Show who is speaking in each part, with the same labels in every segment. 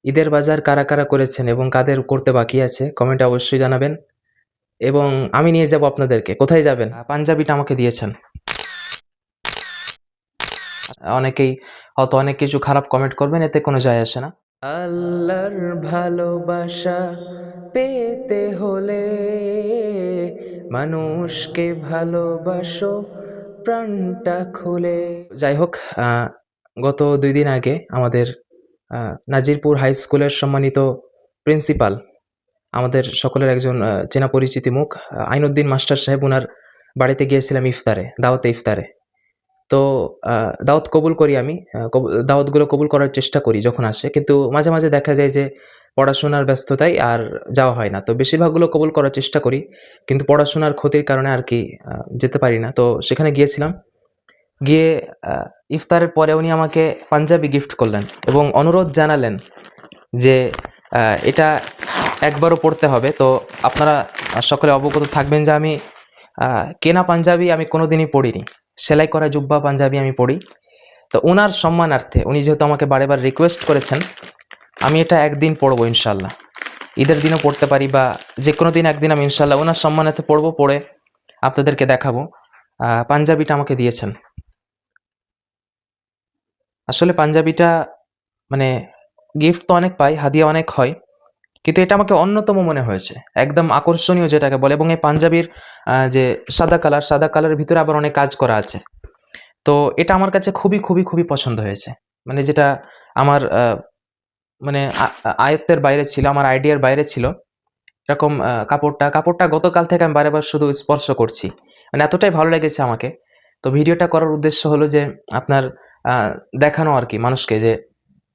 Speaker 1: ঈদের বাজার কারা কারা করেছেন এবং কাদের করতে বাকি আছে কমেন্টে অবশ্যই জানাবেন এবং আমি নিয়ে যাব আপনাদেরকে। কোথায় যাবেন? পাঞ্জাবিটা আমাকে দিয়েছেন। অনেকেই হয়তো অনেক কিছু খারাপ কমেন্ট করবেন, এতে কোনো যায় আসে না। আল্লাহর ভালোবাসা পেতে হলে মানুষকে ভালোবাসো প্রাণটা খুলে। যাই হোক, গত 2 দিন আগে আমাদের নাজিরপুর হাই স্কুলের সম্মানিত প্রিন্সিপাল, আমাদের সকলের একজন চেনা পরিচিতি মুখ, আইনউদ্দিন মাস্টার সাহেব, উনার বাড়িতে গিয়েছিলাম ইফতারে, দাওয়াতে ইফতারে। তো দাওয়াত কবুল করি আমি। দাওয়াতগুলো কবুল করার চেষ্টা করি যখন আসে। কিন্তু মাঝে, মাঝে দেখা যায় যে পড়াশোনার ব্যস্ততায় আর যাওয়া হয় না। তো বেশিরভাগগুলো কবুল করার চেষ্টা করি। কিন্তু পড়াশোনার ক্ষতির কারণে আরকি যেতে পারি না। তো সেখানে গিয়েছিলাম। গিয়ে আ ইফতারের পরে উনি আমাকে পাঞ্জাবি গিফট করলেন এবং অনুরোধ জানালেন যে এটা একবারও পড়তে হবে। তো আপনারা সকলে অবগত থাকবেন যে আমি কেনা পাঞ্জাবি আমি কোনোদিনই পড়িনি। সেলাই করা জুব্বা পাঞ্জাবি আমি পড়ি। তো উনার সম্মানার্থে উনি যেহেতু আমাকে বারে বার রিকোয়েস্ট করেছেন, আমি এটা একদিন পড়বো ইনশাআল্লাহ। ঈদের দিনও পড়তে পারি বা যেকোনো দিন একদিন আমি ইনশাআল্লাহ উনার সম্মানার্থে পড়বো, পড়ে আপনাদেরকে দেখাবো। পাঞ্জাবিটা আমাকে দিয়েছেন। আসলে পাঞ্জাবিটা মানে গিফট তো অনেক পাই, হাদিয়া অনেক হয়। কিন্তু এটা আমাকে অন্যতম মনে হয়েছে। একদম আকর্ষণীয় যেটাকে বলে, এবং এই পাঞ্জাবির যে সাদা কালারের ভিতরে আবার অনেক কাজ করা আছে। তো এটা আমার কাছে খুবই, খুবই, খুবই পছন্দ হয়েছে। মানে যেটা আমার মানে আয়ত্তের বাইরে ছিল, আমার আইডিয়ার বাইরে ছিল। এরকম কাপড়টা গতকাল থেকে আমি বারে বার শুধু স্পর্শ করছি। মানে এতটাই ভালো লেগেছে আমাকে। তো ভিডিওটা করার উদ্দেশ্য হলো যে আপনার আ দেখানো আরকি মানুষকে যে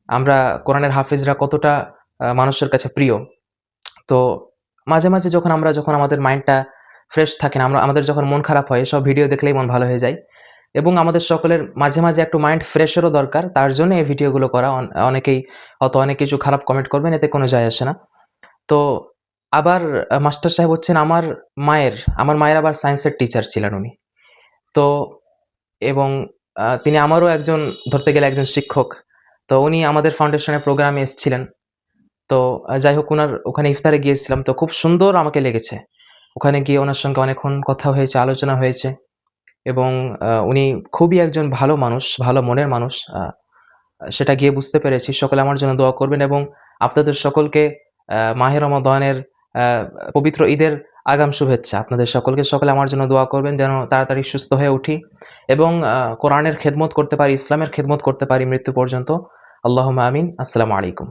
Speaker 1: আমরা কোরআনের হাফেজরা কতটা মানুষের কাছে প্রিয়। তো মাঝে, মাঝে যখন আমাদের মাইন্ডটা ফ্রেশ থাকে না, আমাদের যখন মন খারাপ হয়, এসব ভিডিও দেখলেই মন ভালো হয়ে যায়। এবং আমাদের সকলের মাঝে, মাঝে একটু মাইন্ড ফ্রেশেরও দরকার। তার জন্য এই ভিডিওগুলো করা। অনেকেই হয়তো অনেক কিছু খারাপ কমেন্ট করবেন, এতে কোনো যায় আসে না। তো আবার মাস্টার সাহেব হচ্ছেন আমার মায়ের আবার সায়েন্সের টিচার ছিলেন উনি। তো এবং তিনি আমারও ধরতে গেলে একজন শিক্ষক। তো উনি আমাদের ফাউন্ডেশনের প্রোগ্রামে এসেছিলেন। তো যাই হোক, ওখানে ইফতারে গিয়েছিলাম। তো খুব সুন্দর আমাকে লেগেছে। ওখানে গিয়ে ওনার সঙ্গে অনেকক্ষণ কথা হয়েছে, আলোচনা হয়েছে এবং উনি খুবই একজন ভালো মানুষ, ভালো মনের মানুষ। সেটা গিয়ে বুঝতে পেরেছি। সকলে আমার জন্য দোয়া করবেন এবং আপনাদের সকলকে মাহে রমাদানের আ পবিত্র ঈদের আগাম শুভেচ্ছা। আপনাদের সকলে আমার জন্য দোয়া করবেন যেন তাড়াতাড়ি সুস্থ হয়ে উঠি এবং কোরআনের খেদমত করতে পারি, ইসলামের খেদমত করতে পারি মৃত্যু পর্যন্ত। আল্লাহুম্মা আমিন। আসসালামু আলাইকুম।